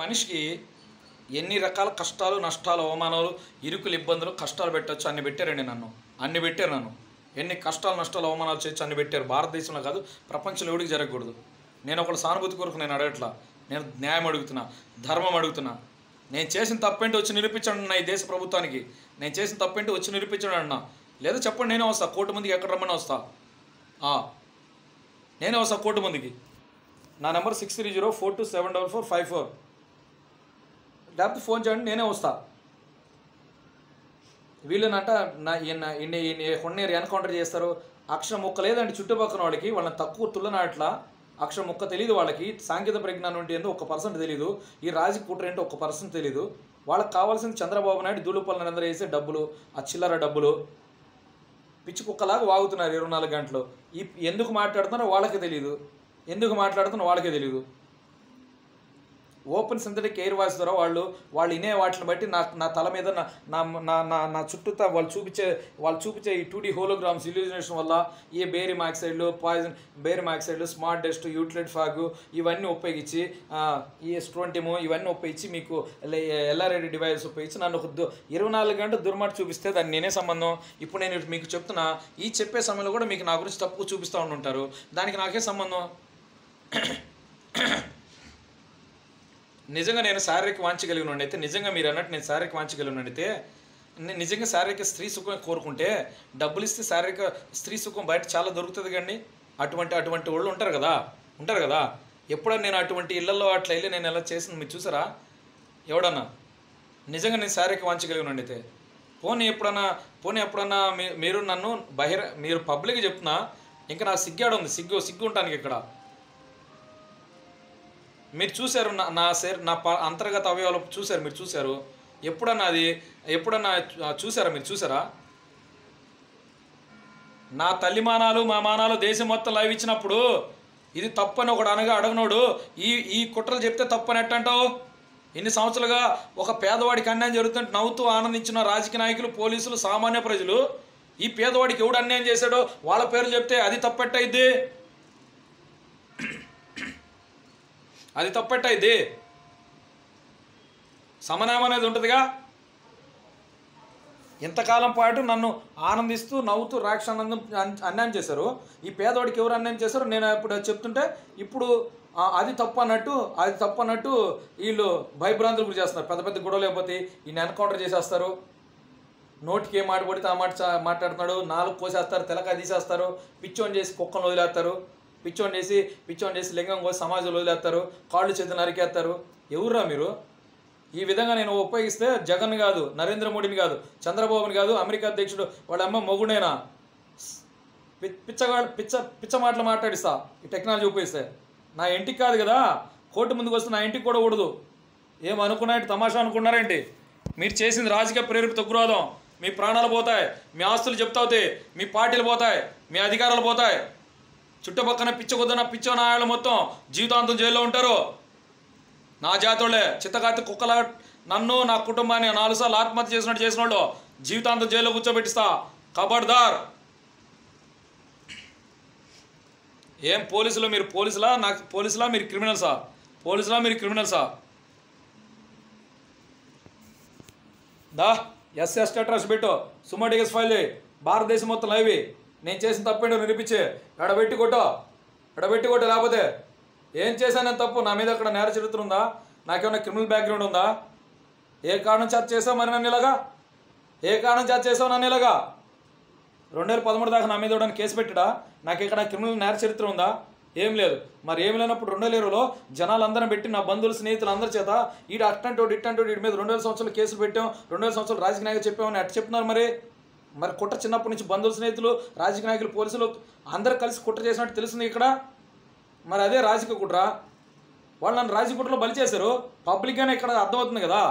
మనిషికి ఎన్ని రకాల కష్టాలు, నష్టాలు, అవమానాలు, ఇరుకులు, ఇబ్బందులు, కష్టాలు పెట్టచ్చు అన్ని పెట్టారండి అన్ని పెట్టారు నన్ను. ఎన్ని కష్టాలు, నష్టాలు, అవమానాలు చేయొచ్చు అన్ని పెట్టారు. భారతదేశంలో కాదు, ప్రపంచంలో ఎవడికి జరగకూడదు. నేను ఒకళ్ళ సానుభూతి కొరకు నేను అడగట్లా. నేను న్యాయం అడుగుతున్నా, ధర్మం అడుగుతున్నా. నేను చేసిన తప్పేంటి వచ్చి నిరూపించండి అన్న ఈ దేశ ప్రభుత్వానికి. నేను చేసిన తప్పేంటి వచ్చి నిరూపించండి అన్నా. లేదా చెప్పండి, నేనే వస్తా కోర్టు ముందుకి. ఎక్కడ రమ్మని వస్తా, నేనే వస్తా కోర్టు ముందుకి. నా నెంబర్ 6304274454. లేకపోతే ఫోన్ చేయండి, నేనే వస్తా. వీళ్ళనంట కొన్నేరు ఎన్కౌంటర్ చేస్తారు. అక్షరం ముక్క లేదండి చుట్టుపక్కల వాళ్ళకి. వాళ్ళని తక్కువ తుల్లనాట్లా అక్షరం ముక్క తెలియదు వాళ్ళకి. సాంకేతిక పరిజ్ఞానం అంటే ఏందో 1% తెలియదు. ఈ రాజకీయ కుట్ర ఏంటో 1% తెలియదు. వాళ్ళకి కావాల్సింది చంద్రబాబు నాయుడు దూలుపల్ల నరేంద్ర వేసే డబ్బులు, ఆ చిల్లర డబ్బులు. పిచ్చి కుక్కలాగా వాగుతున్నారు 24 గంటలు. ఎందుకు మాట్లాడుతున్నారో వాళ్ళకే తెలియదు, ఎందుకు మాట్లాడుతున్నారో వాళ్ళకే తెలియదు. ఓపెన్ సింథటిక్ ఎయిర్ వాయిస్ ద్వారా వాళ్ళు వినే వాటిని బట్టి నా తల మీద నా చుట్టూతా వాళ్ళు చూపించే ఈ 2D హోలోగ్రామ్స్ ఇల్యూజినేషన్ వల్ల ఈ బేరియం ఆక్సైడ్లు, బేరియం ఆక్సైడ్లు, స్మార్ట్ డస్ట్, యూటిలైట్ ఫాగ్ ఇవన్నీ ఉపయోగించి, ఈ స్ట్రోంటిము ఇవన్నీ ఉపయోగించి మీకు ఎల్ఆర్ఐడి డివైస్ ఉపయోగించి నన్ను 24 గంటలు దుర్మాట చూపిస్తే దాన్ని నేనే సంబంధం. ఇప్పుడు నేను మీకు చెప్తున్నా, ఈ చెప్పే సమయంలో కూడా మీకు నా గురించి తప్పు చూపిస్తూ ఉంటారు. దానికి నాకే సంబంధం. నిజంగా నేను శారీరక వాంఛగలిగిన అయితే, నిజంగా మీరు అన్నట్టు నేను శారీరక వాంఛగలిగిన అయితే, నిజంగా శారీరక స్త్రీ సుఖం కోరుకుంటే డబ్బులు ఇస్తే శారీరక స్త్రీ సుఖం బయట చాలా దొరుకుతుంది కండి. అటువంటి వాళ్ళు ఉంటారు కదా. ఎప్పుడన్నా నేను అటువంటి ఇళ్లలో అట్లా వెళ్ళి నేను ఎలా చేసింది మీరు చూసారా ఎవడన్నా? నిజంగా నేను శారీరక వాంఛగలిగిన అయితే పోనీ ఎప్పుడన్నా మీరు నన్ను మీరు పబ్లిక్గా చెప్తున్నా, ఇంకా నాకు సిగ్గాడు ఉంది. సిగ్గు ఉంటానికి ఇక్కడ. మీరు చూశారు నా అంతర్గత అవయవాలు చూశారు, మీరు చూశారు. ఎప్పుడన్నా చూసారా మీరు? చూసారా? నా తల్లి మానాలు మా మానాలు దేశం మొత్తం లైవ్ ఇచ్చినప్పుడు ఇది తప్పని ఒకడు అడగనోడు ఈ కుట్రలు చెప్తే తప్పని ఎట్టంటావు? ఇన్ని సంవత్సరాలుగా ఒక పేదవాడికి అన్యాయం జరుగుతుంటే నవ్వుతూ ఆనందించిన రాజకీయ నాయకులు, పోలీసులు, సామాన్య ప్రజలు ఈ పేదవాడికి ఎవడు అన్యాయం చేశాడో వాళ్ళ పేర్లు చెప్తే అది తప్పెట్టయిద్ది, అది తప్పెట్టయిద్ది. సమన్వయం అనేది ఉంటుందిగా. ఇంతకాలం పాటు నన్ను ఆనందిస్తూ నవ్వుతూ రాక్షానందం అన్యాయం చేశారు. ఈ పేదవాడికి ఎవరు అన్యాయం చేశారో నేను ఇప్పుడు చెప్తుంటే ఇప్పుడు అది తప్పు అన్నట్టు వీళ్ళు భయభ్రాంతులు గురి చేస్తున్నారు. పెద్ద పెద్ద గొడవలు లేకపోతే ఈయన ఎన్కౌంటర్ చేసేస్తారు. నోటికి ఏ మాట పడితే ఆ మాట మాట్లాడుతున్నాడు. 4 కోసేస్తారు, తెలకాయ తీసేస్తారు, పిచ్చోని చేసి కుక్కను వదిలేస్తారు, పిచ్చోని చేసి లింగం కోసి సమాజంలో వదిలేస్తారు, కాళ్ళు చేతులు నరికేస్తారు. ఎవర్రా మీరు? ఈ విధంగా నేను ఉపయోగిస్తే జగన్ కాదు, నరేంద్ర మోడీని కాదు, చంద్రబాబుని కాదు, అమెరికా అధ్యక్షుడు వాళ్ళ అమ్మ మొగుడైనా పిచ్చ మాటలు మాట్లాడిస్తా ఈ టెక్నాలజీ ఉపయోగిస్తే. నా ఇంటికి కాదు కదా, కోర్టు ముందుకు వస్తే నా ఇంటికి కూడా కూడదు. ఏమనుకున్నట్టు తమాషా అనుకున్నారేంటి? మీరు చేసింది రాజకీయ ప్రేరేపిత ఉగ్రవాదం. మీ ప్రాణాలు పోతాయి, మీ ఆస్తులు చెప్తావుతాయి, మీ పార్టీలు పోతాయి, మీ అధికారాలు పోతాయి. చుట్టుపక్కన పిచ్చో నాయాళ్ళు మొత్తం జీవితాంతం జైల్లో ఉంటారు. నా జాతోళ్ళే చిత్తకాతి కుక్కలా నన్ను నా కుటుంబాన్ని 4 సార్లు ఆత్మహత్య చేసిన వాళ్ళు జీవితాంతం జైల్లో కూర్చోబెట్టిస్తా. ఖబర్దార్. ఏం పోలీసులు? మీరు పోలీసులా? నాకు పోలీసులా? మీరు క్రిమినల్సా? దా ఎస్ఎస్ స్టేటస్ పెట్టు, సుమోటిగస్ ఫైల్ చేయి, భారతదేశం మొత్తం లైవ్. నేను చేసిన తప్పేంటో నిరూపించే. ఎడబెట్టి కొట్టో, లేకపోతే ఏం చేశానని తప్పు? నా మీద అక్కడ నేర చరిత్ర ఉందా? నాకేమన్నా క్రిమినల్ బ్యాక్గ్రౌండ్ ఉందా? ఏ కారణం చేత చేసావు మరి నన్ను ఇలాగా? 2013 దాకా నా మీద ఎవడని కేసు పెట్టడా? నాకు ఇక్కడ క్రిమినల్ నేర చరిత్ర ఉందా? ఏం లేదు. మరి ఏం లేనప్పుడు 2020లో జనాలందరం పెట్టి నా బంధువులు, స్నేహితులు అందరి చేత ఈడు అట్టంటోడు ఇట్టంటోడు వీడి మీద 2000 సంవత్సరాలు కేసులు పెట్టాం, 2000 సంవత్సరాలు రాజకీయ నాయకులు చెప్పామని అట్ట చెప్తున్నారు. మరి కుట్ర చిన్నప్పటి నుంచి బంధువులు, స్నేహితులు, రాజకీయ నాయకులు, పోలీసులు అందరూ కలిసి కుట్ర చేసినట్టు తెలుస్తుంది ఇక్కడ. మరి అదే రాజకీయ కుట్ర. వాళ్ళు నన్ను రాజకీయ కుట్రలో బలి చేశారు. పబ్లిక్గానే ఇక్కడ అర్థమవుతుంది కదా.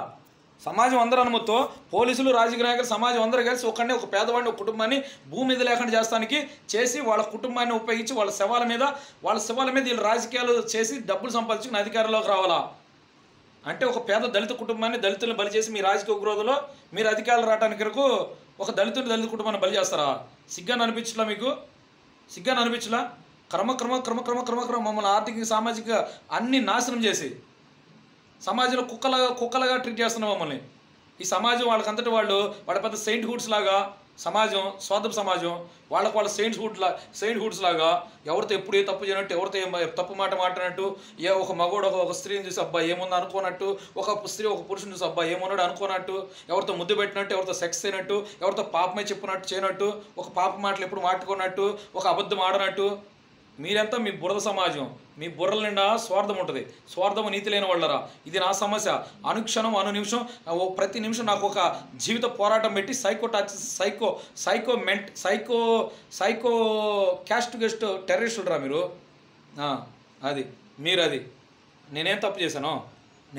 సమాజం అందరూ అనుమతితో పోలీసులు, రాజకీయ నాయకులు, సమాజం అందరూ కలిసి ఒక పేదవాడిని, ఒక కుటుంబాన్ని భూమి మీద లేకుండా చేస్తానికి చేసి వాళ్ళ కుటుంబాన్ని ఉపయోగించి వాళ్ళ శవాల మీద వీళ్ళు రాజకీయాలు చేసి డబ్బులు సంపాదించుకుని అధికారంలోకి రావాలా అంటే ఒక పేద దళిత కుటుంబాన్ని, దళితులను బలి చేసి మీ రాజకీయ ఉగ్రవాదులో మీరు అధికారులు రావడానికి వరకు ఒక దళిత కుటుంబాన్ని బలి చేస్తారా? సిగ్గాన్ని అనిపించలా మీకు? క్రమ మమ్మల్ని ఆర్థిక, సామాజిక అన్ని నాశనం చేసి సమాజంలో కుక్కలుగా ట్రీట్ చేస్తున్నాం మమ్మల్ని. ఈ సమాజం వాళ్ళకంతటి వాళ్ళ పెద్ద సెయింట్ హుడ్స్ లాగా సమాజం, స్వార్థపు సమాజం, వాళ్ళ సెయింట్ హుడ్స్ లాగా ఎవరితో ఎప్పుడు ఏ తప్పు చేయనట్టు, ఎవరితో తప్పు మాట మాట్లాడినట్టు, ఒక మగోడు ఒక స్త్రీని చూసి అబ్బా ఏముంది అనుకోనట్టు, ఒక స్త్రీ ఒక పురుషుని చూసి అబ్బా ఏమున్నాడు అనుకోనట్టు, ఎవరితో ముద్దు పెట్టినట్టు, ఎవరితో సెక్స్ చేయనట్టు, ఎవరితో పాపమే చెప్పినట్టు చేయనట్టు, ఒక పాప మాటలు ఎప్పుడు మాట్లాడుకున్నట్టు, ఒక అబద్ధం ఆడనట్టు. మీరంతా మీ బురద సమాజం. మీ బుర్రల నిండా స్వార్థం ఉంటుంది. స్వార్థము నీతి లేని వాళ్ళరా. ఇది నా సమస్య. అనుక్షణం నిమిషం ప్రతి నిమిషం నాకు ఒక జీవిత పోరాటం పెట్టి సైకో క్యాస్ట్ గెస్ట్ టెర్రరిస్టులు రా మీరు. అది నేనేం తప్పు చేశాను?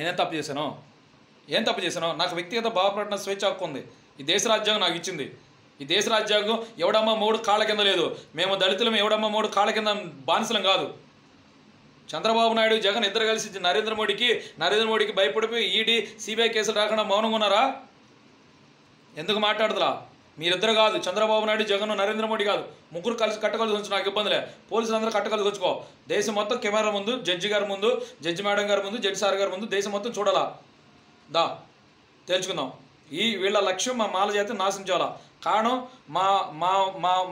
ఏం తప్పు చేశాను? నాకు వ్యక్తిగత భావప్రకటన స్వేచ్ఛ హక్కు ఉంది. ఈ దేశ రాజ్యాంగం నాకు ఇచ్చింది. ఈ దేశ రాజ్యాంగం ఎవడమ్మ మూడు కాళ్ళ కింద లేదు. మేము దళితులం ఎవడమ్మ మూడు కాళ్ళ కింద బానిసలం కాదు. చంద్రబాబు నాయుడు, జగన్ ఇద్దరు కలిసి నరేంద్ర మోడీకి భయపడిపోయి ఈడీ సిబిఐ కేసులు రాకుండా మౌనంగా ఉన్నారా? ఎందుకు మాట్లాడుతురా? మీరిద్దరు కాదు, చంద్రబాబు నాయుడు, జగన్, నరేంద్ర మోడీ కాదు, ముగ్గురు కలిసి కట్టగలిసి ఉంచు. నాకు ఇబ్బందిలే. పోలీసులు అందరూ కట్టగలిసి వచ్చుకో. దేశం మొత్తం కెమెరా ముందు, జడ్జి గారి ముందు, జడ్జి మేడం గారి ముందు, జడ్జి సార్ గారి ముందు దేశం మొత్తం చూడాలా. తేల్చుకుందాం. వీళ్ళ లక్ష్యం మా మాల జాతిని నాశించాలా. కారణం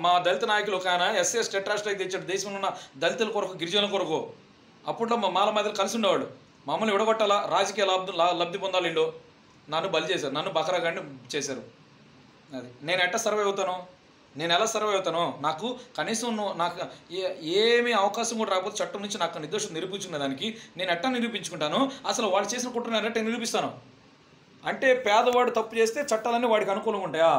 మా దళిత నాయకులు ఒక ఆయన ఎస్ఎస్ టెట్రాస్ట్రైక్ తెచ్చాడు దేశంలో ఉన్న దళితుల కొరకు, గిరిజనుల కొరకు. అప్పట్లో మా మాల మధ్యలో కలిసి ఉండేవాళ్ళు. మమ్మల్ని విడగొట్టాలా, రాజకీయ లబ్ధి పొందాలి. వీళ్ళు నన్ను బలి చేశారు, నన్ను బకరాగాన్ని చేశారు. అది నేను ఎట్లా సర్వే అవుతాను? నేను ఎలా సర్వే అవుతాను? నాకు కనీసం నాకు ఏమీ అవకాశం కూడా రాకపోతే చట్టం నుంచి నాకు నిర్దోషం నిరూపించుకునే దానికి నేను ఎట్టా నిరూపించుకుంటాను? అసలు వాళ్ళు చేసిన కుట్ర నేను ఎట్లా నిరూపిస్తాను? అంటే పేదవాడు తప్పు చేస్తే చట్టాలన్నీ వాడికి అనుకూలంగా ఉంటాయా?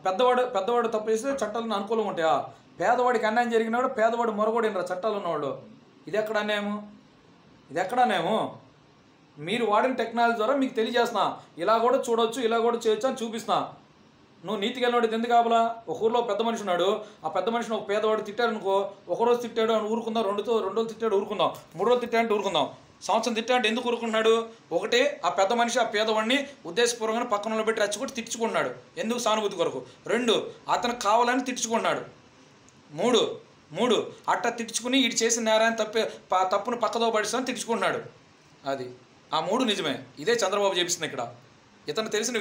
పెద్దవాడు తప్పు చేస్తే చట్టాలన్నీ అనుకూలంగా ఉంటాయా? పేదవాడికి అన్యాయం జరిగినాడు పేదవాడు మొరగోడినరా చట్టాలు ఉన్నవాడు. ఇది ఎక్కడ అన్యాయము? మీరు వాడిన టెక్నాలజీ ద్వారా మీకు తెలియజేస్తున్నా, ఇలా కూడా చూడవచ్చు, ఇలా కూడా చేయొచ్చు అని చూపిస్తున్నా. నువ్వు నీతికి వెళ్ళినోడు ఎందుకు కావాలా? ఒక ఊరిలో పెద్ద మనిషి ఉన్నాడు. ఆ పెద్ద మనిషిని ఒక పేదవాడు తిట్టాడు అనుకో, ఒకరోజు తిట్టాడు అని ఊరుకుందాం, రెండు రోజులు తిట్టాడు ఊరుకుందాం, 3 రోజులు తిట్టాడంటే ఊరుకుందాం, సంవత్సరం తిట్టాడంటే ఎందుకు ఊరుకున్నాడు? ఒకటి, ఆ పెద్ద మనిషి ఆ పేదవాడిని ఉద్దేశపూర్వకంగా పక్కన పెట్టి రెచ్చగొట్టి తిట్టుకుంటున్నాడు. ఎందుకు? సానుభూతి కొరకు. 2, అతను కావాలని తిట్టుకుంటున్నాడు. 3 అట్లా తిట్టుకుని ఇటు చేసిన నేరాన్ని తప్పును పక్కదో పడిస్తాను తిట్టుకుంటున్నాడు. అది ఆ 3 నిజమే. ఇదే చంద్రబాబు చేపిస్తుంది ఇక్కడ. ఇతను తెలిసిన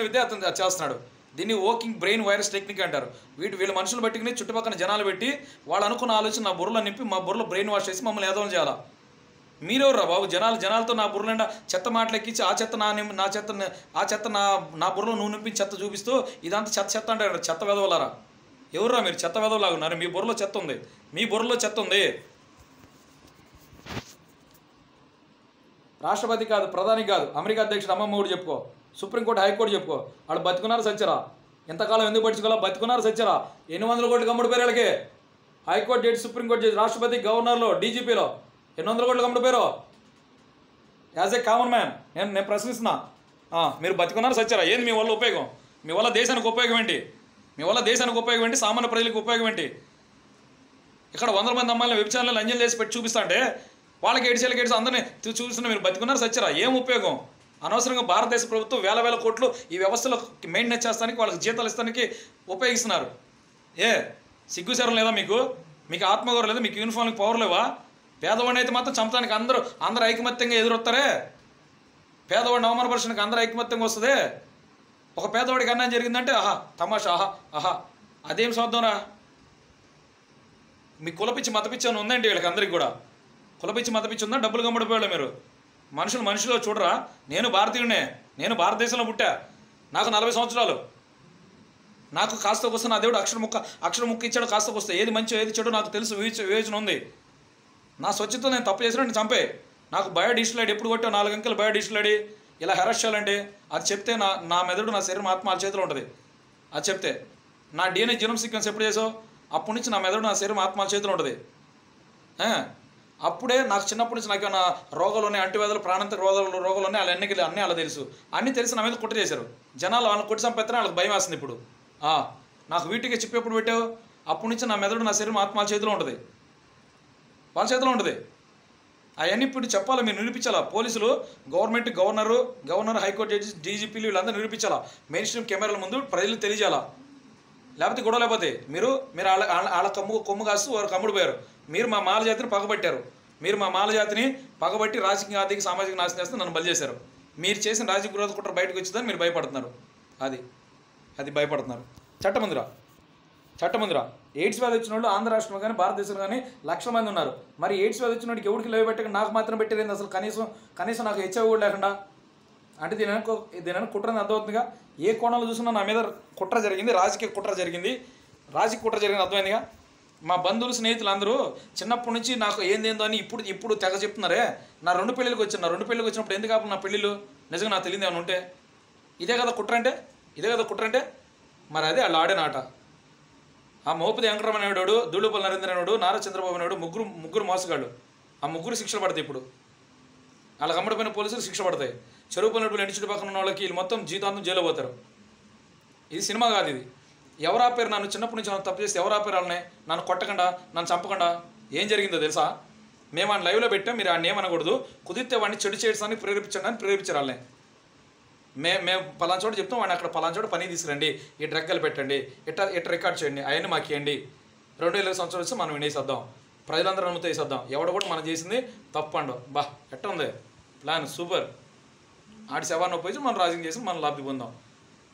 విద్య అతను చేస్తున్నాడు. దీన్ని వర్కింగ్ బ్రెయిన్ వైరస్ టెక్నిక్ అంటారు. వీళ్ళ మనుషులు బట్టి చుట్టుపక్కల జనాలు పెట్టి వాళ్ళు అనుకున్న ఆలోచన నా బుర్రలో నింపి మా బుర్రలో బ్రెయిన్ వాష్ చేసి మమ్మల్ని ఏదో చేయాలా. మీరెవర్రా బాబు? జనాలతో నా బుర్ర నిండా చెత్త మాటలు ఎక్కించి ఆ చెత్త నా బుర్రలో నువ్వు నింపి చెత్త చూపిస్తూ ఇదంతా చెత్త అంటారు. చెత్త వెదవలారా? ఎవర్రా మీరు? చెత్త వెదవలాగా ఉన్నారు. మీ బుర్రలో చెత్త ఉంది. రాష్ట్రపతి కాదు, ప్రధాని కాదు, అమెరికా అధ్యక్షుడు అమ్మమ్మ కూడా చెప్పుకో, సుప్రీంకోర్టు, హైకోర్టు చెప్పుకో. వాళ్ళు బతుకున్నారు సచ్చరా? ఎంతకాలం ఎందుకు పట్టించుకోవాలా? బతుకున్నారు సచ్చరా? 800 కోట్లు కమ్ముడు పేరు వాళ్ళకి. హైకోర్టు జడ్జి, సుప్రీంకోర్టు జడ్జి, రాష్ట్రపతి, గవర్నర్లో, డీజీపీలో 800 కోట్లు కమ్ముడు పేరు. యాజ్ ఏ కామన్ మ్యాన్ నేను ప్రశ్నిస్తున్నా. మీరు బతుకున్నారు సచ్చరా? ఏంది మీ వల్ల ఉపయోగం? మీ వల్ల దేశానికి ఉపయోగం ఏంటి? సామాన్య ప్రజలకు ఉపయోగం ఏంటి? ఇక్కడ 100 మంది అమ్మాయిలను వ్యభిచారాలను లంజలు చేసి పెట్టి చూపిస్తా అంటే వాళ్ళకి ఏడ్చేళ్ళకి అందరినీ చూపిస్తున్నా. మీరు బతుకున్నారు సచ్చరా? ఏం ఉపయోగం? అనవసరంగా భారతదేశ ప్రభుత్వం వేల కోట్లు ఈ వ్యవస్థలో మెయింటెనెన్స్ చేస్తానికి, వాళ్ళకి జీతాలు ఇస్తానికి ఉపయోగిస్తున్నారు. సిగ్గుశరం లేదా మీకు? ఆత్మగౌరవం లేదా? మీకు యూనిఫామ్కి పవర్ లేవా? పేదవాడిని అయితే మాత్రం చంపడానికి అందరూ ఐకమత్యంగా ఎదురొస్తారే. పేదవాడిని అవమానపరచడానికి అందరూ ఐకమత్యంగా వస్తుంది. ఒక పేదవాడికి అన్యాయం జరిగిందంటే తమాషా, అదేం స్వార్థంరా? మీ కులపిచ్చి మతపిచ్చి అని ఉందండి వీళ్ళకి అందరికి కూడా. కులపిచ్చి మతపిచ్చి ఉందా? డబ్బులు కమ్మడిపోయాడు మీరు. మనుషులు చూడరా? నేను భారతీయుడినే. నేను భారతదేశంలో పుట్టా. నాకు 40 సంవత్సరాలు. నాకు కాస్త వస్తే నా దేవుడు అక్షర ముక్క ఇచ్చాడు. కాస్త వస్తే ఏది మంచి ఏది చెడు నాకు తెలుసు, వివేచన ఉంది. నా స్వచ్ఛతో నేను తప్పు చేసినా నేను చంపే. నాకు బయోడిజిటల్ ఐడి ఎప్పుడు కొట్టావు? 4 అంకెలు బయోడిజిటల్ ఐడి. ఇలా హెరాస్ చేయాలంటే అది చెప్తే నా మెదడు, నా శరీరం, ఆత్మ వాళ్ళ చేతిలో ఉంటుంది. అది చెప్తే నా DNA జీనోమ్ సీక్వెన్స్ ఎప్పుడు చేసావు? అప్పటి నుంచి నా మెదడు, నా శరీరం, ఆత్మ వాళ్ళ చేతిలో ఉంటుంది. అప్పుడే నాకు చిన్నప్పటి నుంచి నాకు ఏమైనా రోగాలు ఉన్నాయి, అంటువ్యాధులు, ప్రాణాంతక రోగాలు ఉన్నాయి, అన్నీ అలా తెలుసు. అన్నీ తెలిసి నా మీద కుట్ర చేశారు జనాలు. వాళ్ళని కొట్టి చంపేస్తారని వాళ్ళకి భయం వేస్తుంది ఇప్పుడు. నాకు వీటికి చెప్పి ఎప్పుడు పెట్టావు? అప్పటి నుంచి నా మెదడు, నా శరీరం, ఆత్మ వాళ్ళ చేతిలో ఉంటుంది. అవన్నీ ఇప్పుడు చెప్పాలా, మీరు నిరూపించాలా. పోలీసులు, గవర్నర్, హైకోర్టు జడ్జి, డీజీపీలు వీళ్ళందరూ నిరూపించాలా. మెయిన్ స్ట్రీమ్ కెమెరాల ముందు ప్రజలు తెలియజేయాలా. లేకపోతే గొడవ లేకపోతే మీరు వాళ్ళ కొమ్ము కాస్తూ వారు కమ్ముడు పోయారు. మీరు మా మాల జాతిని పగబట్టారు. మీరు మా మాల జాతిని పగబట్టి రాజకీయ ఆర్థిక సామాజిక నాశనం చేస్తే నన్ను బలి చేశారు. మీరు చేసిన రాజకీయ విరోధ కుట్ర బయటకు వచ్చిందని మీరు భయపడుతున్నారు. అది భయపడుతున్నారు. చట్టమందిరా ఎయిడ్స్ వ్యాధి వచ్చిన వాళ్ళు ఆంధ్ర రాష్ట్రంలో కానీ భారతదేశంలో కానీ లక్షల మంది ఉన్నారు. మరి ఎయిడ్స్ వ్యాధి వచ్చిన వాడికి ఎవరికి లేవు పెట్టక నాకు మాత్రం పెట్టేది అసలు కనీసం నాకు హెచ్ఐవి కూడా లేకుండా అంటే దీని కుట్రని అర్థమవుతుందిగా. ఏ కోణంలో చూసినా నా మీద కుట్ర జరిగింది, రాజకీయ కుట్ర జరిగింది అర్థమైందిగా. మా బంధువులు స్నేహితులు అందరూ చిన్నప్పటి నుంచి నాకు ఏందేందో అని ఇప్పుడు తెగ చెప్తున్నారే. నా 2 పెళ్ళిళ్ళకి వచ్చినప్పుడు ఎందుకు ఆపు నా పెళ్ళిళ్ళు? నిజంగా నాకు తెలియదు ఏమైనా ఉంటే ఇదే కదా కుట్ర అంటే మరి అదే వాళ్ళు ఆడిన ఆట. ఆ మోపతి వెంకటరమణ అనేవాడు, దూళుపల్లి నరేంద్ర అనేవాడు, నారా చంద్రబాబు అనేవాడు ముగ్గురు మోసగాళ్ళు. ఆ ముగ్గురు శిక్షలు పడతాయి. ఇప్పుడు వాళ్ళకి అమ్మడిపోయిన పోలీసులు శిక్ష పడతాయి. చెరువు పల్లెటూరు ఇంటి చుట్టుపక్కల ఉన్న వాళ్ళకి వీళ్ళు మొత్తం జీవితాంతం జైల్లో పోతారు. ఇది సినిమా కాదు. ఇది ఎవరు ఆపారు? నన్ను చిన్నప్పటి నుంచి తప్పు చేస్తే ఎవరు ఆపారు? వాళ్ళని నన్ను కొట్టకుండా, నన్ను చంపకుండా. ఏం జరిగిందో తెలుసా? మేము ఆయన లైవ్లో పెట్టాం. మీరు ఆయన ఏమనకూడదు. కుదిరితే వాడిని చెడు చేయడానికి ప్రేరేపించారు వాళ్ళని. మేము పలానా చోట చెప్తాం, వాడిని అక్కడ పలానా చోట పని తీసుకురండి, ఈ డ్రగ్గలు పెట్టండి, ఇట్ట రికార్డ్ చేయండి, అవన్నీ మాకు ఇవ్వండి. 2000 సంవత్సరాలు వస్తే మనం వినేసేద్దాం, ప్రజలందరూ నమ్ముతా వేసేద్దాం. ఎవడ కూడా మనం చేసింది తప్పండు. ఎట్ట ఉంది ప్లాన్? సూపర్. ఆడి శవాన్ని ఉపయోగించి మనం రాజకీయం చేసి మనం లబ్ధి పొందాం.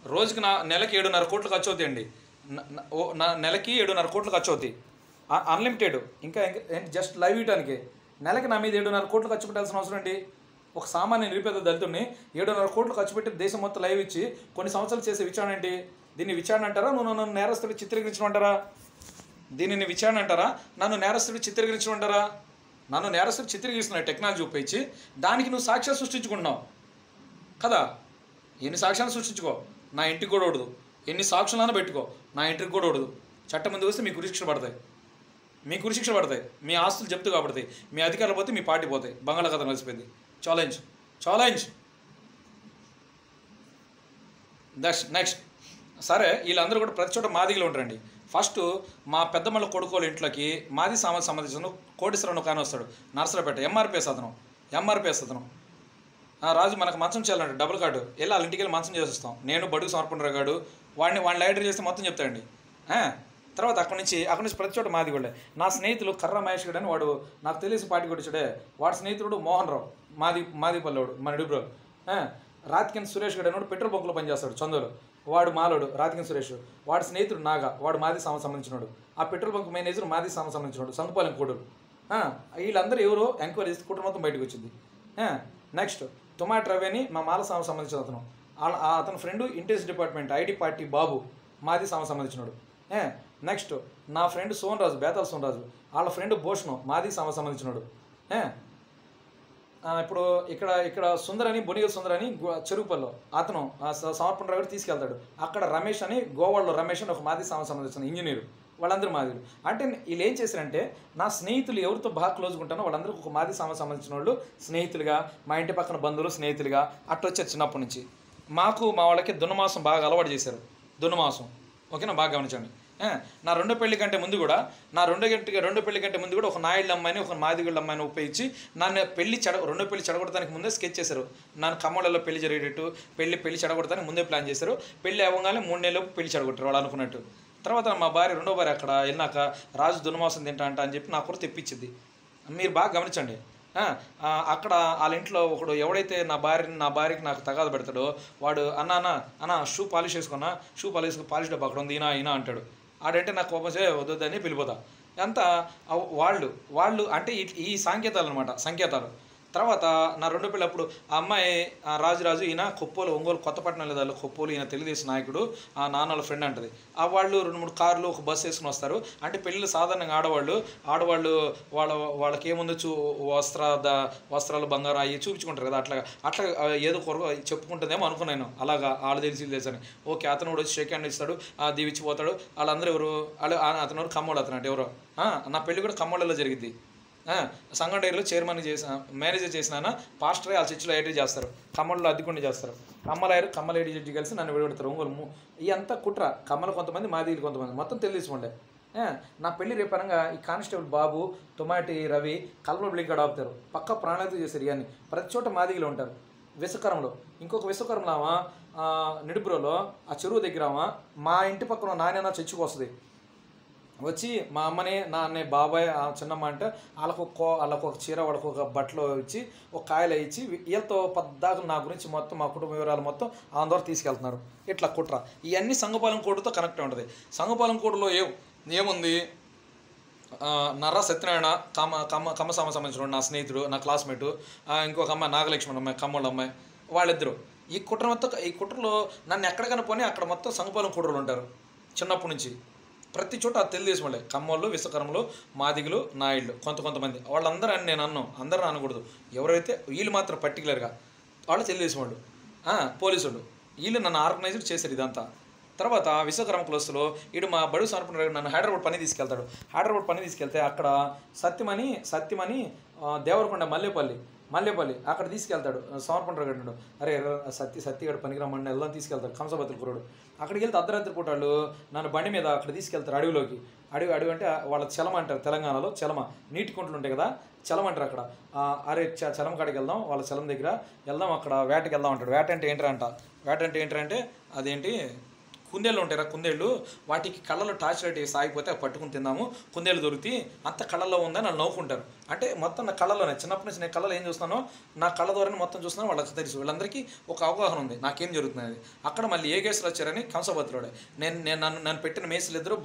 రోజుకి నెలకి 7.5 కోట్లు ఖర్చు అవుతాయి అండి. నెలకి 7.5 కోట్లు ఖర్చు అవుతాయి అన్లిమిటెడ్. ఇంకా జస్ట్ లైవ్ ఇవ్వడానికి నెలకి నా మీద 7.5 కోట్లు ఖర్చు పెట్టాల్సిన అవసరం ఏంటి? ఒక సామాన్య నిరుపేద దళితుడిని 7.5 కోట్లు ఖర్చు పెట్టి దేశం మొత్తం లైవ్ ఇచ్చి కొన్ని సంవత్సరాలు చేసే విచారణ ఏంటి? దీన్ని విచారణ అంటారా? నన్ను నేరస్తుడు చిత్రీకరించమంటారా? దీనిని విచారణ అంటారా? నన్ను నేరస్తుడు చిత్రీకరించమంటారా? నన్ను నేరస్తుడు చిత్రీకరిస్తున్న టెక్నాలజీ ఉపయోగించి దానికి నువ్వు సాక్ష్యాలు సృష్టించుకుంటున్నావు కదా. ఎన్ని సాక్ష్యాలు సృష్టించుకో, నా ఇంటికి కూడా ఉండదు. ఎన్ని సాక్షులను పెట్టుకో, నా ఇంటికి కూడా ఉండదు. చట్టం ముందుకు వస్తే మీకు ఉరిశిక్ష పడతాయి. మీ ఆస్తులు జప్తు కాబడతాయి. మీ అధికారులు పోతే మీ పార్టీ పోతాయి. బంగాళాఖాతం కలిసిపోయింది. ఛాలెంజ్. నెక్స్ట్ సరే, వీళ్ళందరూ కూడా ప్రతి చోట మాదిగలు ఉంటారండి. ఫస్ట్ మా పెద్దమ్మల కొడుకోళ్ళ ఇంట్లోకి మాది సామాజిక సంబంధించిన కోటేశ్వరరావు కానీ వస్తాడు. నర్సరాపేట ఎంఆర్పిఎస్ అతను. రాజు మనకు మంచం చేయాలంటే డబుల్ కార్డు వెళ్ళి వాళ్ళ ఇంటికి వెళ్ళి మంచం చేసేస్తాం. నేను బడుగు సమర్పణ గాడు వాడిని లైటర్ చేస్తే మొత్తం చెప్తాడండి. తర్వాత అక్కడి నుంచి ప్రతి చోట మాది కూడా. నా స్నేహితులు కర్ర మహేష్ గడు అని వాడు నాకు తెలిసి పార్టీ కొట్టించాడే. వాడి స్నేహితుడు మోహన్ రావు మాది పల్లెవాడు మన డిబ్రో. రాతికిన్ సురేష్ గడు అని పెట్రోల్ బంకులో పనిచేస్తాడు చందోలో. వాడు మాలోడు రాతికిన్ సురేష్. వాడి స్నేహితుడు నాగా, వాడు మాది సంబంధించినాడు. ఆ పెట్రోల్ బంక్ మేనేజర్ మాది సంబంధించినాడు సంకుపాలెం కోడూరు. వీళ్ళందరూ ఎవరో ఎంక్వైరీ చేసి కుటుంబం మొత్తం బయటకు వచ్చింది. నెక్స్ట్ తుమాటి రవి అని మా మాల సంబంధించిన అతను friend intelligence department ID party బాబు మాది సంబంధించినాడు. నెక్స్ట్ నా ఫ్రెండ్ సోన్రాజు బేతాల సోన్రాజు వాళ్ళ ఫ్రెండ్ భూషణం మాది సంబంధించినాడు. ఇప్పుడు ఇక్కడ సుందర్ అని బొనిగల్ సుందర్ అని చెరుకుపల్లిలో అతను సమర్పణ రావు తీసుకెళ్తాడు. అక్కడ రమేష్ అని గోవాడలో రమేష్ అని ఒక మాది సంబంధించిన ఇంజనీరు. వాళ్ళందరూ మాదిలు. అంటే వీళ్ళు ఏం చేశారంటే నా స్నేహితులు ఎవరితో బాగా క్లోజ్గా ఉంటానో వాళ్ళందరూ ఒక మాది సంబంధించిన వాళ్ళు స్నేహితులుగా, మా ఇంటి పక్కన బంధువులు స్నేహితులుగా అట్టొచ్చారు చిన్నప్పటి నుంచి. మా వాళ్ళకి దున్నమాసం బాగా అలవాటు చేశారు. ఓకేనా, బాగా గమనించండి. నా రెండో పెళ్లి కంటే ముందు కూడా ఒక నాయుళ్ళ అమ్మాయిని ఒక మాదిగుళ్ళ అమ్మాయిని ఉపయోగించి నన్ను రెండో పెళ్లి చెడగొడటానికి ముందే స్కెచ్ చేశారు. నన్ను ఖమ్మంలో పెళ్లి జరిగేటట్టు పెళ్లి చెడగొడటానికి ముందే ప్లాన్ చేశారు. పెళ్లి అవ్వగానే 3 నెలలకు పెళ్లి చెడగొట్టారు వాళ్ళు అనుకున్నట్టు. తర్వాత మా రెండో భార్య అక్కడ వెళ్ళినాక రాజు దున్నమాసం తింటా అంట అని చెప్పి నాకు కూడా తెప్పించింది. మీరు బాగా గమనించండి. అక్కడ వాళ్ళ ఇంట్లో ఒకడు ఎవడైతే నా భార్యకి నాకు తగాద పెడతాడో వాడు అన్న షూ పాలిష్ వేసుకున్నా, పాలిష్ డబ్బా అక్కడ ఉంది ఈయన అంటాడు. ఆడంటే నాకు కోపం వద్దని పిలిపోతా. అంతా వాళ్ళు అంటే ఈ సంకేతాలు. తర్వాత నా రెండో పెళ్ళి అప్పుడు ఆ అమ్మాయి రాజు ఈయన కొప్పోలు ఒంగోలు కొత్తపట్నం లేదా కొప్పోలు, ఈయన తెలుగుదేశం నాయకుడు, ఆ నాన్నల ఫ్రెండ్ అంటది. ఆ వాళ్ళు 2-3 కార్లు ఒక బస్సు వేసుకుని వస్తారు. అంటే పెళ్ళిళ్ళు సాధారణంగా ఆడవాళ్ళు వాళ్ళకి ఏముందో వస్త్రాలు బంగారం అవి చూపించుకుంటారు కదా. అట్లా ఏదో కొరకు చెప్పుకుంటుందేమో అనుకున్నాను. అలాగా వాళ్ళు తెలిసి ఓకే అతను కూడా వచ్చి షేక్ హ్యాండ్ ఇస్తాడు, దీవిచ్చిపోతాడు. వాళ్ళందరూ ఎవరు అతను ఎవరు ఖమ్మోళ్ళు, అతను అంటే ఎవరో. నా పెళ్ళి కూడా ఖమ్మోళ్ళలో జరిగింది. సంఘం డైరీలో చైర్మన్ మేనేజర్ చేసిన పాస్టర్ వాళ్ళ చర్చిలో ఐటీ చేస్తారు. ఖమ్మంలో అద్దెకుండా చేస్తారు. కమ్మల ఐటీ జడ్జి కలిసి నన్ను విడబెడతారు. ఒంగోలు ఇదంతా కుట్ర. కమ్మలు కొంతమంది, మాదిలు కొంతమంది, మొత్తం తెలియసుకోండి. నా పెళ్లి రేపనంగా ఈ కానిస్టేబుల్ బాబు, తుమాటి రవి కల్పన బ్లింక్ ఆపుతారు. పక్క ప్రాణాలతో చేశారు. ఇవన్నీ ప్రతి చోట మాదిగలు ఉంటారు. విశ్వకరంలో ఇంకొక విశ్వకరంలో నిడుపురోలో ఆ చెరువు దగ్గర మా ఇంటి పక్కన నాయన చర్చికి వస్తుంది. వచ్చి మా అమ్మని నాన్న బాబాయ్ చిన్నమ్మ అంటే వాళ్ళకు ఒక చీర వాళ్ళకు ఒక బట్టలు ఇచ్చి ఒక కాయలు ఇచ్చి వీళ్ళతో పద్దాక నా గురించి మొత్తం మా కుటుంబ వివరాలు మొత్తం ఆందోళన తీసుకెళ్తున్నారు. ఇట్లా కుట్ర ఇవన్నీ సంఘపాలెం కోడ్తో కనెక్ట్ ఉంటుంది. సంఘపాలెం కోడ్లో ఏముంది, నర్రా సత్యనారాయణ కమ్మ సంబంధించిన నా స్నేహితుడు, నా క్లాస్మేటు, ఇంకొక అమ్మాయి నాగలక్ష్మణ్ అమ్మాయి, కమ్మోళ్ళ అమ్మాయి, వాళ్ళిద్దరు ఈ కుట్ర మొత్తం. ఈ కుట్రలో నన్ను ఎక్కడికైనా పోనీ అక్కడ మొత్తం సంఘపాలెం కుట్రలు ఉంటారు చిన్నప్పటి నుంచి. ప్రతి చోట అది తెలుగుదేశం వాళ్ళే, కమ్మోళ్ళు, విశ్వకర్మలు, మాదిగులు, నాయుళ్ళు, కొంతమంది వాళ్ళందరూ అని నేను అందరూ అనకూడదు. ఎవరైతే వీళ్ళు మాత్రం పర్టికులర్గా వాళ్ళు తెలుగుదేశం వాళ్ళు, పోలీసులు, వీళ్ళు నన్ను ఆర్గనైజ్డ్ చేశారు ఇదంతా. తర్వాత విశ్వకర్మ క్లోస్లో మా బడుగు సమర్పణ నన్ను హైదరాబాద్ పని తీసుకెళ్తాడు. హైదరాబాద్ పని తీసుకెళ్తే అక్కడ సత్యమని దేవరకొండ మల్లేపల్లి అక్కడ తీసుకెళ్తాడు. సమర్పణ గడ్డు అరే సత్యగడ పనికిరమ్మని వెళ్దాం తీసుకెళ్తాడు. కంసబతుల కుర్రోడు అక్కడికి వెళ్తే అర్ధరాత్రి పూట వాళ్ళు నన్ను బండి మీద అక్కడ తీసుకెళ్తారు అడవిలోకి. అడవి అంటే వాళ్ళ చలమ అంటారు తెలంగాణలో, చలమ నీటి కుంటలు ఉంటాయి కదా, చలం అంటారు అక్కడ. అరే చలం కాడికి వెళ్దాం, వాళ్ళ చలం దగ్గర వెళ్దాం, అక్కడ వేటకి వెళ్దాం అంటాడు. వేట అంటే ఏంటంటే అదేంటి కుందేళ్ళు ఉంటాయి కదా, కుందేళ్ళు, వాటికి కళ్ళలో టార్చ్ లైట్ సాగిపోతే అవి పట్టుకుని తిందాము, కుందేళ్ళు దొరికి అంత కళ్ళల్లో ఉందని వాళ్ళు నవ్వుకుంటారు. అంటే మొత్తం నా కళ్ళలోనే చిన్నప్పటి నుంచి నేను కళ్ళలో ఏం చూస్తున్నానో నా కళ్ళ ద్వారానే మొత్తం చూస్తున్నాను. వాళ్ళకి తెలుసు, వీళ్ళందరికీ ఒక అవగాహన ఉంది నాకేం జరుగుతుంది. అక్కడ మళ్ళీ ఏ కేసులు వచ్చారని కంసభద్రుడే నన్ను పెట్టిన మేసులు ఇద్దరు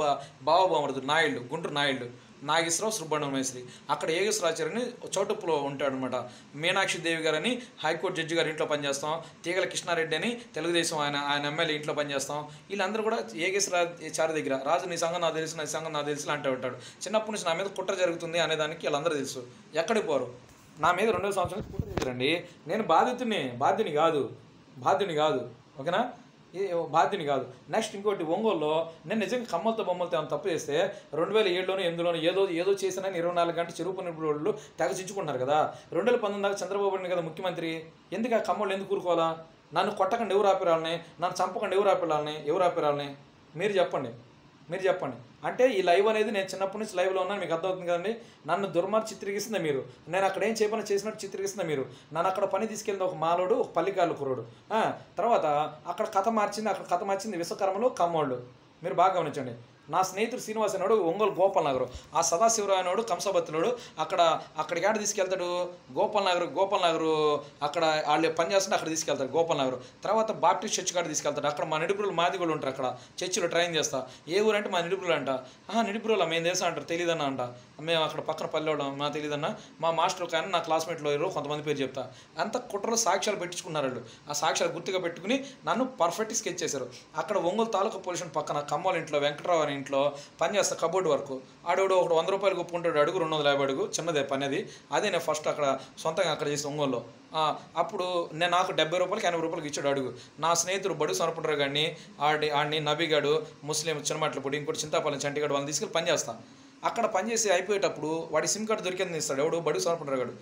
బావబామరుడు నాయుళ్ళు, గుంటూరు నాయుళ్ళు, నాగేశ్వరరావు, సుబ్బಣ್ణ మేస్త్రి. అక్కడ ఏగేశ్వరాచార్యని చోటుప్పులో ఉంటాడు అనమాట. మీనాక్షి దేవి గారని హైకోర్టు జడ్జి గారి ఇంట్లో పనిచేస్తాం. తీగల కృష్ణారెడ్డి అని తెలుగుదేశం ఆయన ఎమ్మెల్యే ఇంట్లో పనిచేస్తాం. వీళ్ళందరూ కూడా ఏగేశ్వరాచార్య దగ్గర రాజు నీ సంఘం నాకు తెలుసు, నా సంఘం నాకు తెలుసు అంటూ ఉంటాడు. చిన్నప్పటి నుంచి నా మీద కుట్ర జరుగుతుంది అనేదానికి వీళ్ళందరూ తెలుసు. ఎక్కడికి పోరు, నా మీద 2 సంవత్సరాలు కుట్ర చేశారండి. నేను బాధ్యుని కాదు, ఓకేనా, బాధ్యని కాదు. నెక్స్ట్ ఇంకోటి, ఒంగోలులో నేను నిజంగా కమ్మలతో బొమ్మలతో ఏమైనా తప్పు చేస్తే 2007లోనో 2008లోనో ఏదో చేసినా 24 గంటలు చెరువు పని వాళ్ళు తెగచించుకుంటున్నారు కదా. 2019 దాకా చంద్రబాబు నాయుడు కదా ముఖ్యమంత్రి. ఎందుకు ఆ కమ్మలు ఎందుకు కూరుకోవాలా? నన్ను కొట్టకండి ఎవరు ఆపిరాలని, నన్ను చంపకండి ఎవరు ఆపిరాలని మీరు చెప్పండి. అంటే ఈ లైవ్ అనేది నేను చిన్నప్పటి నుంచి లైవ్లో ఉన్నాను, మీకు అర్థమవుతుంది కదండి. నన్ను దుర్మార్గం చిత్రీకరిస్తుంది మీరు, నేను అక్కడ ఏం చేసినట్టు చిత్రీకరిస్తుంది మీరు. నన్ను అక్కడ పని తీసుకెళ్ళింది ఒక మాలోడు, ఒక పల్లికాళ్ళు కుర్రోడు. తర్వాత అక్కడ కథ మార్చింది విశ్వకర్మలు, కమ్మోళ్ళు. మీరు బాగా గమనించండి. నా స్నేహితుడు శ్రీనివాస్ అనేవాడు ఒంగోలు గోపాల్ నగర్, ఆ సదాశివరావు అనేవాడు కంసభత్తుడు. అక్కడికి ఆడ తీసుకెళ్తాడు గోపాల్ నగరు, అక్కడ వాళ్ళు పనిచేస్తుంటే అక్కడ తీసుకెళ్తాడు గోపాల్ నగర్. తర్వాత బాప్టిస్ట్ చర్చ్ కాడ తీసుకెళ్తాడు. అక్కడ మా నిడుపురులు మాదిగోళ్ళు ఉంటారు, అక్కడ చర్చిలో ట్రైన్ చేస్తా. ఏ ఊరు అంటే మా నిడుపురులు అంట. నిడుపురులు మేము తెలుసా అంటారు, తెలియదన్నా అంట. మేము అక్కడ పక్కన పల్లెవాళ్ళం, మా తెలియదన్నా. మా మాస్టర్ కానీ నా క్లాస్మేట్లో కొంతమంది పేరు చెప్తా. అంత కుట్రలో సాక్ష్యాలు పెట్టించుకున్నారు వాళ్ళు. ఆ సాక్ష్యాలు గుర్తుగా పెట్టుకుని నన్ను పర్ఫెక్ట్ స్కెచ్ చేశారు. అక్కడ ఒంగోలు తాలూకా పొల్యూషన్ పక్కన కమ్మోళ్ళ ఇంట్లో వెంకటరావు అని ఇంట్లో పనిచేస్తా, కబోర్డ్ వర్క్. ఆడోడు ఒకటి 100 రూపాయలు ఒప్పుకుంటాడు, అడుగు 250 అడుగు, చిన్నదే పని అది. అదే నేను ఫస్ట్ అక్కడ సొంతంగా అక్కడ చేసి ఒంగోలులో. అప్పుడు నాకు 70 రూపాయలకి 80 రూపాయలకి ఇచ్చాడు అడుగు. నా స్నేహితుడు బడుగు సమర్పణరావు గారిని, ఆడిని నబీగాడు, ముస్లిం చిన్నమాటలపూడి, ఇంకోటి చింతాపాలెం చంటిగాడు, వాళ్ళని తీసుకెళ్ళి పనిచేస్తాను. అక్కడ పనిచేసి అయిపోయేటప్పుడు వాడి సిమ్ కార్డు దొరికింది ఇస్తాడు. ఎవడు? బడుగు సమర్పణరావు గారు.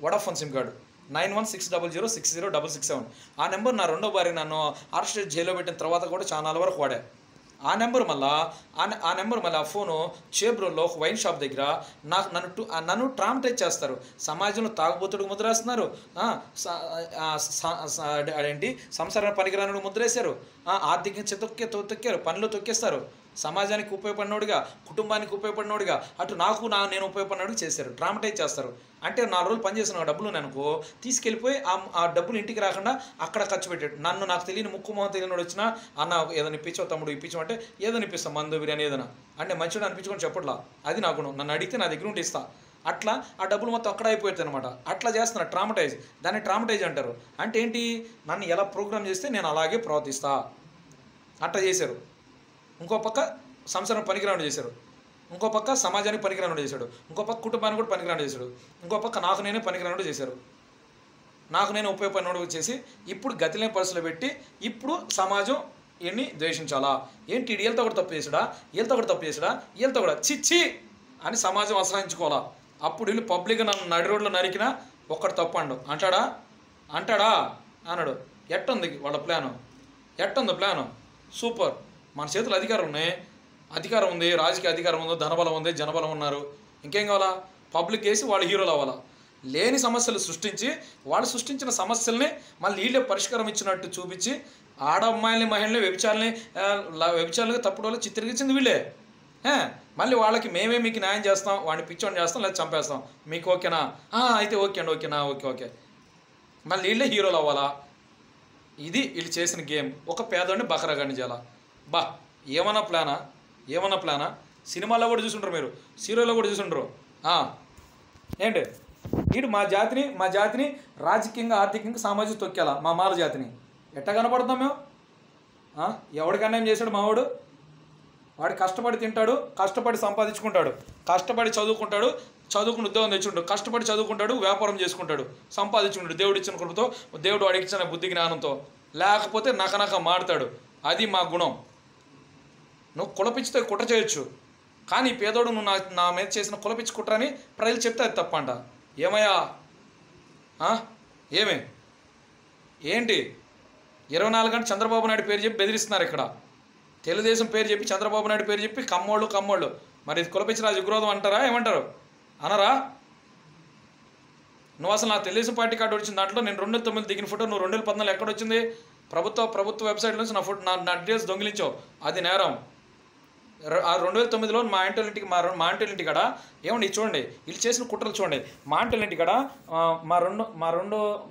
Vodafone SIM card 9160060667. ఆ నెంబర్ నా రెండో భార్య నన్ను అరెస్ట్ జైల్లో పెట్టిన తర్వాత కూడా చాలా వరకు వాడా. ఆ నెంబర్ మళ్ళీ ఆ ఫోను చేబ్రోల్లో ఒక వైన్ షాప్ దగ్గర నన్ను ట్రామటైజ్ చేస్తారు. సమాజంలో తాగుబోతుడికి ముద్రేస్తున్నారు, అదేంటి సంసారాన్ని పనికిరానుడికి ముద్రేశారు, ఆర్థికంగా తొక్కారు, పనిలో తొక్కేస్తారు. సమాజానికి ఉపయోగపడినోడిగా, కుటుంబానికి ఉపయోగపడినోడిగా, అటు నేను ఉపయోగపడినోడిగా చేశారు, ట్రామటైజ్ చేస్తారు. అంటే 4 రోజులు పనిచేసిన డబ్బులు అనుకో తీసుకెళ్ళిపోయి ఆ డబ్బులు ఇంటికి రాకుండా అక్కడ ఖర్చు పెట్టాడు. నాకు తెలియని ముక్కు మొహం తెలియనోడు వచ్చినా అన్న ఏదైనా ఇప్పించావు తమ్ముడు ఇప్పించమంటే ఏదైనా ఇప్పిస్తాం, మందు బిర్యానీ ఏదైనా అంటే మంచిగా అనిపించుకొని చెప్పట్లా. అది నాకు నన్ను అడిగితే నా దగ్గర ఉంటే ఇస్తా. అట్లా ఆ డబ్బులు మొత్తం అక్కడ అయిపోతుంది అనమాట. అట్లా చేస్తున్నా ట్రామటైజ్. దాన్ని ట్రామటైజ్ అంటారు. అంటే ఏంటి? నన్ను ఎలా ప్రోగ్రామ్ చేస్తే నేను అలాగే ప్రవర్తిస్తా. అట్లా చేశారు. ఇంకో పక్క సంసారం పనికిరాని చేశారు, ఇంకో పక్క సమాజానికి పనికిరాని చేశాడు, ఇంకో పక్క కుటుంబానికి కూడా పనికిరాని చేశాడు, ఇంకో పక్క నాకు నేనే పనికిరాని చేశారు. నాకు నేను ఉపయోగపడినోడు చేసి ఇప్పుడు గతిలేని పరిస్థితులు పెట్టి ఇప్పుడు సమాజం ఎన్ని ద్వేషించాలా? ఏంటి వీళ్ళతో కూడా తప్పు చేసాడా, వీళ్ళతో కూడా చిచ్చి అని సమాజం అసహించుకోవాలా? అప్పుడు వీళ్ళు పబ్లిక్గా నన్ను నడి రోడ్లో నరికినా ఒక్కడు తప్పు అంటాడా అన్నాడు. ఎట్టుంది వాళ్ళ ప్లాను? ప్లాను? సూపర్. మన చేతులు అధికారం ఉంది, రాజకీయ అధికారం ఉందో, ధనబలం ఉంది, జనబలం ఉన్నారు. ఇంకేం కావాలా? పబ్లిక్ వేసి వాళ్ళు హీరోలు అవ్వాలా? లేని సమస్యలు సృష్టించి వాళ్ళు సృష్టించిన సమస్యల్ని మళ్ళీ వీళ్ళే పరిష్కారం ఇచ్చినట్టు చూపించి ఆడ అమ్మాయిల్ని, మహిళల్ని వ్యభిచారులుగా తప్పుడు వాళ్ళు చిత్రీకరించింది వీళ్ళే. మళ్ళీ వాళ్ళకి మేమే మీకు న్యాయం చేస్తాం, వాడిని పిచ్చోని చేస్తాం లేదా చంపేస్తాం, మీకు ఓకేనా? అయితే ఓకే అండి, ఓకేనా, ఓకే. మళ్ళీ వీళ్ళే హీరోలు అవ్వాలా? ఇది వీళ్ళు చేసిన గేమ్. ఒక పేదోడిని బకరాగాడిని చేయాలా? బా ఏమన్నా ప్లానా? సినిమాలో కూడా చూసుంటారు మీరు, సీరియల్లో కూడా చూసుంటారు. ఏంటి వీడు మా జాతిని రాజకీయంగా, ఆర్థికంగా, సామాజిక తొక్కేలా మా మాల జాతిని. ఎట్టా కనపడుతున్నాం మేము? ఎవడికన్నా ఏం చేశాడు మావాడు? వాడు కష్టపడి తింటాడు, కష్టపడి సంపాదించుకుంటాడు, కష్టపడి చదువుకుంటాడు, చదువుకుని ఉద్యోగం తెచ్చుకుంటాడు, కష్టపడి చదువుకుంటాడు, వ్యాపారం చేసుకుంటాడు, సంపాదించుకుంటాడు దేవుడు ఇచ్చిన కృపతో, దేవుడు వాడికి ఇచ్చిన బుద్ధి జ్ఞానంతో. లేకపోతే నకనక మాడతాడు. అది మా గుణం. నువ్వు కులపిచ్చితే కుట్ర చేయొచ్చు, కానీ పేదోడు నువ్వు నా మీద చేసిన కులపిచ్చి కుట్రని ప్రజలు చెప్తే అది తప్పంట. ఏమయ్యా? ఏంటి 24 గంటలు చంద్రబాబు నాయుడు పేరు చెప్పి బెదిరిస్తున్నారు ఇక్కడ. తెలుగుదేశం పేరు చెప్పి, చంద్రబాబు నాయుడు పేరు చెప్పి కమ్మోళ్ళు. మరి ఇది కులపిచ్చి రాజు ఉగ్రవాదం అంటారా? ఏమంటారు? అనరా? నువ్వు అసలు నా తెలుగుదేశం పార్టీ కార్డు వచ్చిన దాంట్లో నేను 2009 దిగిన ఫోటో నువ్వు 2014 ఎక్కడ వచ్చింది? ప్రభుత్వ వెబ్సైట్ నుంచి నా డీటెయిల్స్ దొంగిలించావు, అది నేరం. ఆ 2009లో మా ఆంటోలింటి కాడ ఏమండి చూడండి, వీళ్ళు చేసిన కుట్రలు చూడండి. మా ఆంటోలింటి కాడ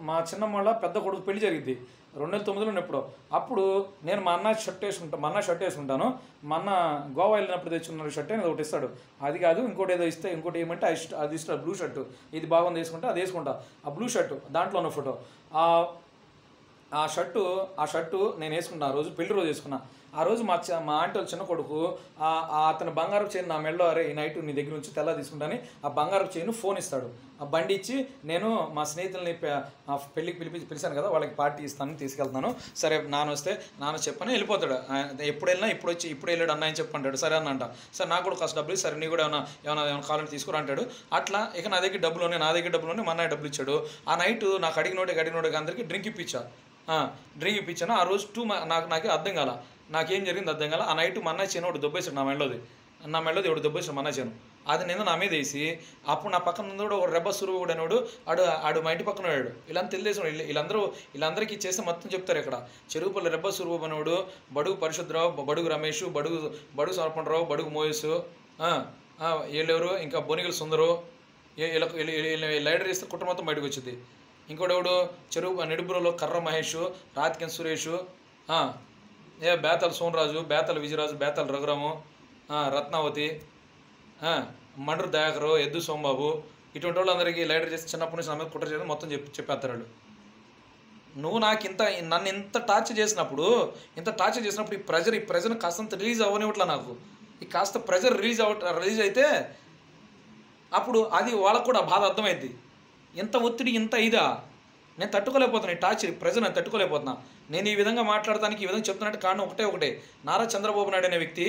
మా చిన్నమ్మ పెద్ద కొడుకు పెళ్లి జరిగింది 2009లో ఎప్పుడో. అప్పుడు నేను మా అన్న షర్ట్ వేసుకుంటాను. మా అన్న గోవా వెళ్ళినప్పుడు తెచ్చుకున్న షర్ట్ అనేది ఒకటి ఇస్తాడు. అది కాదు ఇంకోటి ఏదో ఇస్తే, ఇంకోటి ఏమంటే అది ఇస్తాడు, బ్లూ షర్టు. ఇది బాగుంది వేసుకుంటా, అది వేసుకుంటా. ఆ బ్లూ షర్టు దాంట్లో ఉన్న ఫోటో, ఆ షర్టు నేను వేసుకున్నా. ఆ రోజు పెళ్లి రోజు వేసుకున్నా. ఆ రోజు మా ఆంటీ వాళ్ళ చిన్న కొడుకు అతను బంగారపు చైన్ నా మెడలో, అరే ఈ నైట్ నీ దగ్గర నుంచి తెల్ల తీసుకుంటాను, ఆ బంగారపు చైన్ ఫోన్ ఇస్తాడు. ఆ బండి ఇచ్చి నేను మా స్నేహితుల్ని పెళ్ళికి పిలిచాను కదా, వాళ్ళకి పార్టీ ఇస్తాను, తీసుకెళ్తాను. సరే నాన్న చెప్పని వెళ్ళిపోతాడు. ఎప్పుడు వెళ్ళినా ఇప్పుడు వెళ్ళాడు అన్న అని చెప్పంటాడు. సరే అన్నంట. సరే నాకు కూడా కాస్త డబ్బులు, సరే నీ కూడా ఏమైనా కావాలంటే తీసుకురా అంటాడు. అట్లా ఇక నా దగ్గర డబ్బులు మా అన్నయ్య డబ్బులు ఇచ్చాడు. ఆ నైట్ నాకు అడిగినోడికి అందరికీ డ్రింక్ ఇప్పించాను. ఆ రోజు నాకే అర్థం కాల, నాకేం జరిగింది అర్థం కాల. ఆ నైట్ మా అన్నయ్య చేయను ఒకటి దొబ్బేశాడు నా మెడలోది ఒకటి దొబ్బేశాడు మా అన్నయ్య చేయను. అది నేను నా మీద వేసి, అప్పుడు నా పక్కన ఉంది కూడా ఒక రెబ్బ సురువు కూడా అనేవాడు, ఆడు మా ఇంటి పక్కన వాడు. ఇలా తెలియదు, వీళ్ళందరికీ చేస్తే మొత్తం చెప్తారు ఇక్కడ. చెరువుపల్లి రెబ్బ సురువు అనేవాడు, బడుగు పరిశుద్ధరావు, బడుగు రమేష్, బడుగు సర్పండరావు, బడుగు మోయసు, వీళ్ళెవరు ఇంకా బొనిగల సుందరు, లైడర్ చేస్తే కుట్ర మొత్తం బయటకు వచ్చింది. ఇంకోడెవడు నిడుపురలో కర్ర మహేష్, రాతికెన్ సురేష్, బేతల సోనరాజు, బేతల విజయరాజు, బేతల రఘురాము, రత్నావతి, మండ్రు దయాకరు, ఎద్దు సోమబాబు, ఇటువంటి వాళ్ళందరికీ లైడర్ చేసి చిన్నప్పటి నుంచి నా మీద కుట్ర చేయడం మొత్తం చెప్పేస్తారు వాళ్ళు. నువ్వు నన్ను ఇంత టార్చర్ చేసినప్పుడు ఈ ప్రెజర్ కాస్తంత రిలీజ్ అవ్వనివ్వట్లా నాకు. ఈ కాస్త ప్రెజర్ రిలీజ్ అయితే అప్పుడు అది వాళ్ళకు కూడా బాధ అర్థమైంది. ఎంత ఒత్తిడి, ఇంత ఇదా నేను తట్టుకోలేకపోతున్నా. ఈ టార్చర్ ప్రెజర్ నేను తట్టుకోలేకపోతున్నా. నేను ఈ విధంగా మాట్లాడడానికి, ఈ విధంగా చెప్తున్నట్టు కారణం ఒకటే, నారా చంద్రబాబు నాయుడు అనే వ్యక్తి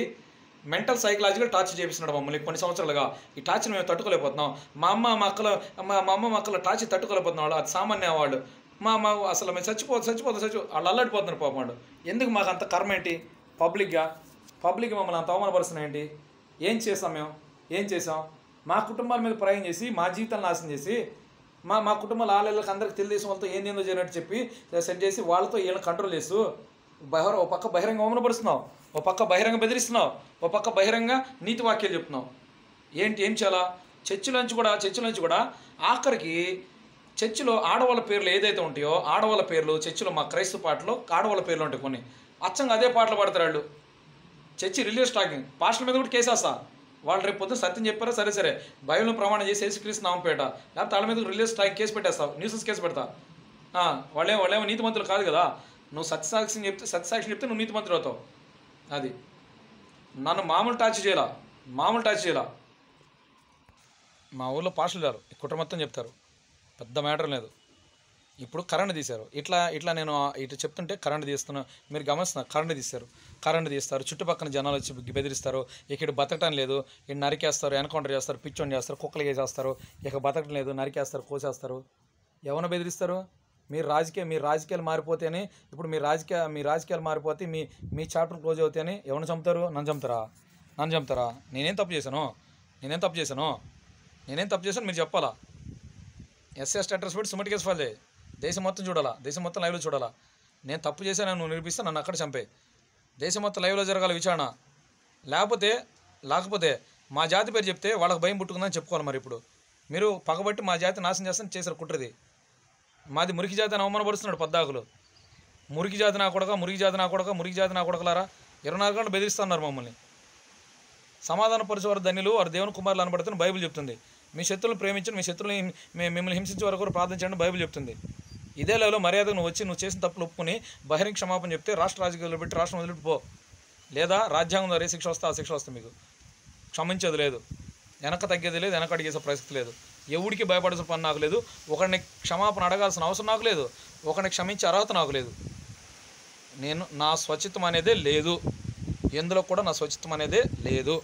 మెంటల్ సైకలాజికల్ టార్చర్ చేపిస్తున్నాడు మమ్మల్ని కొన్ని సంవత్సరాలుగా. ఈ టార్చర్ మేము తట్టుకోలేకపోతున్నాం. మా అమ్మ మా అక్కల టార్చర్ తట్టుకోలేకపోతున్నాం. వాళ్ళు అది సామాన్య వాళ్ళు. అసలు మేము చచ్చిపోతే వాళ్ళు అల్లాడిపోతున్నారు పాపం వాళ్ళు. ఎందుకు మాకు అంత కర్మ ఏంటి? పబ్లిక్గా మమ్మల్ని అంత అవమానపరుస్తున్నాయి ఏంటి? ఏం చేసాం? మా కుటుంబాల మీద ప్రయాణం చేసి, మా జీవితాలను నాశనం చేసి, మా కుటుంబాల ఆళ్ళకి అందరికి తెలుగుదేశం వాళ్ళతో ఏందేందో చేయనట్టు చెప్పి సెట్ చేసి వాళ్ళతో వీళ్ళని కంట్రోల్ చేస్తూ ఓ పక్క బహిరంగ అవమానపరుస్తున్నావు, ఓ పక్క బహిరంగ బెదిరిస్తున్నావు, ఓ పక్క బహిరంగ నీతి వాక్యాలు చెప్తున్నావు. ఏం చేయాలా? చర్చిలోంచి కూడా ఆఖరికి చర్చిలో ఆడవాళ్ళ పేర్లు ఏదైతే ఉంటాయో, ఆడవాళ్ళ పేర్లు చర్చిలో మా క్రైస్తవ పాటలో ఆడవాళ్ళ పేర్లు ఉంటాయి కొన్ని. అచ్చంగా అదే పాటలు పాడతారు వాళ్ళు. చర్చి రిలీజియస్ టాకింగ్ పాస్టర్ల మీద కూడా కేసేస్తా. వాళ్ళు రేపు పొద్దున సత్యం చెప్పారా, సరే బైబిల్ని ప్రమాణం చేసి యేసుక్రీస్తు నామపేట, లేకపోతే వాళ్ళ మీద రిలీజియస్ టాకింగ్ కేసు పెట్టేస్తావు, న్యూసెన్స్ కేసు పెడతా. వాళ్ళేమో నీతిమంతులు కాదు కదా. నువ్వు సత్యసాక్షి చెప్తే నువ్వు నీతిమంతులు అవుతావు. అది నన్ను మామూలు టార్చ్ చేయాల. మా ఊళ్ళో పాస్టర్లు గారు ఈ కుట్ర మొత్తం చెప్తారు, పెద్ద మ్యాటర్ లేదు. ఇప్పుడు కరెంట్ తీశారు. ఇట్లా నేను ఇటు చెప్తుంటే కరెంట్ తీస్తున్నా, మీరు గమనిస్తున్నారు. కరెంట్ తీస్తారు, చుట్టుపక్కల జనాలు వచ్చి బెదిరిస్తారు. ఇక్కడ బతకటం లేదు, ఇక్కడ నరికేస్తారు, ఎన్కౌంటర్ చేస్తారు, పిచ్చోని చేస్తారు, కుక్కలు వేసేస్తారు. ఇక బతకటం లేదు, నరికేస్తారు, కోసేస్తారు. ఎవరిని బెదిరిస్తారు? మీరు రాజకీయాలు మారిపోతేనే, ఇప్పుడు మీ రాజకీయాలు మారిపోతే మీ చాప్టర్ క్లోజ్ అవుతాయని ఎవరిని చంపుతారు? నన్ను చంపుతారా? నేనేం తప్పు చేశాను మీరు చెప్పాలా? ఎస్సీ స్టేటస్ పెట్టి సుమటి కేసు ఫైల్ చేయి. దేశం మొత్తం చూడాలా, దేశం మొత్తం లైవ్లో చూడాలా. నేను తప్పు చేశాను నువ్వు నిరూపిస్తే నన్ను అక్కడ చంపే. దేశం మొత్తం లైవ్లో జరగాలి విచారణ. లేకపోతే మా జాతి పేరు చెప్తే వాళ్ళకి భయం పుట్టుకుందని చెప్పుకోవాలి. మరి ఇప్పుడు మీరు పగబట్టి మా జాతి నాశనం చేస్తాను చేశారు కుట్రది. మాది మురికి జాతి అని అవమానపరుస్తున్నాడు పద్దాకులు. మురికి జాతి నా కొడక, మురికి జాతి నా కొడక, మురికి జాతి నా కొడకలారా 24 గంటలు బెదిరిస్తున్నారు మమ్మల్ని. సమాధాన పరిచేవారు ధన్యులు, వారు దేవుని కుమారులు అనబడుతున్న బైబిల్ చెప్తుంది. మీ శత్రువులను ప్రేమించండి, మీ శత్రువుని మిమ్మల్ని హింసించే వరకు ప్రార్థించండి బైబిల్ చెప్తుంది. ఇదే లెవెల్లో మర్యాదగా నువ్వు చేసిన తప్పులు ఒప్పుకొని బహిరంగ క్షమాపణ చెప్తే రాష్ట్ర రాజకీయాలు పెట్టి రాష్ట్రం వదిలిపో, లేదా రాజ్యాంగం ద్వారా ఏ శిక్ష వస్తే ఆ శిక్ష వస్తుంది. మీకు క్షమించేది లేదు, వెనక తగ్గేది లేదు, వెనక అడిగేసే పరిస్థితి లేదు. ఎవడికి భయపడాల్సిన పని నాకు లేదు, ఒకరిని క్షమాపణ అడగాల్సిన అవసరం నాకు లేదు, ఒకరిని క్షమించే అర్హత నాకు లేదు. నా స్వచ్ఛత్వం అనేదే లేదు, ఎందులో కూడా నా స్వచ్ఛత్వం అనేదే లేదు.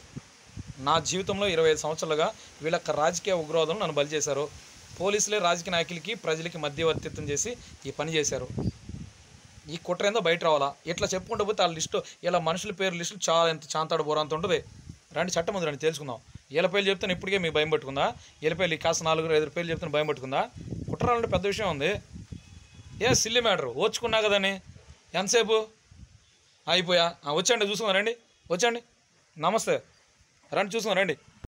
నా జీవితంలో 25 సంవత్సరాలుగా వీళ్ళ రాజకీయ ఉగ్రవాదులు నన్ను బలి చేశారు. పోలీసులే రాజకీయ నాయకులకి ప్రజలకి మధ్యవర్తిత్వం చేసి ఈ పని చేశారు. ఈ కుట్ర ఏందో బయట రావాలా? ఇట్లా చెప్పుకుంటూ పోతే వాళ్ళ లిస్టు, ఇలా మనుషుల పేరు లిస్టు చాలా ఎంత చాంతాడు బోరంత ఉంటుంది. రండి చట్టం ఉంది, రండి తెలుసుకుందాం. వీళ్ళ పేర్లు చెప్తాను ఇప్పటికే మీకు భయం పట్టుకుందా? వీళ్ళ పేర్లు కాస్త 4-5 పేర్లు చెప్తాను భయం పట్టుకుందా? కుట్రాలంటే పెద్ద విషయం ఉంది. సిల్లీ మ్యాటరు ఓచుకున్నా కదని ఎంతసేపు అయిపోయా. వచ్చండి చూసుకున్నా, రండి వచ్చండి, నమస్తే రండి చూసుకున్నా రండి.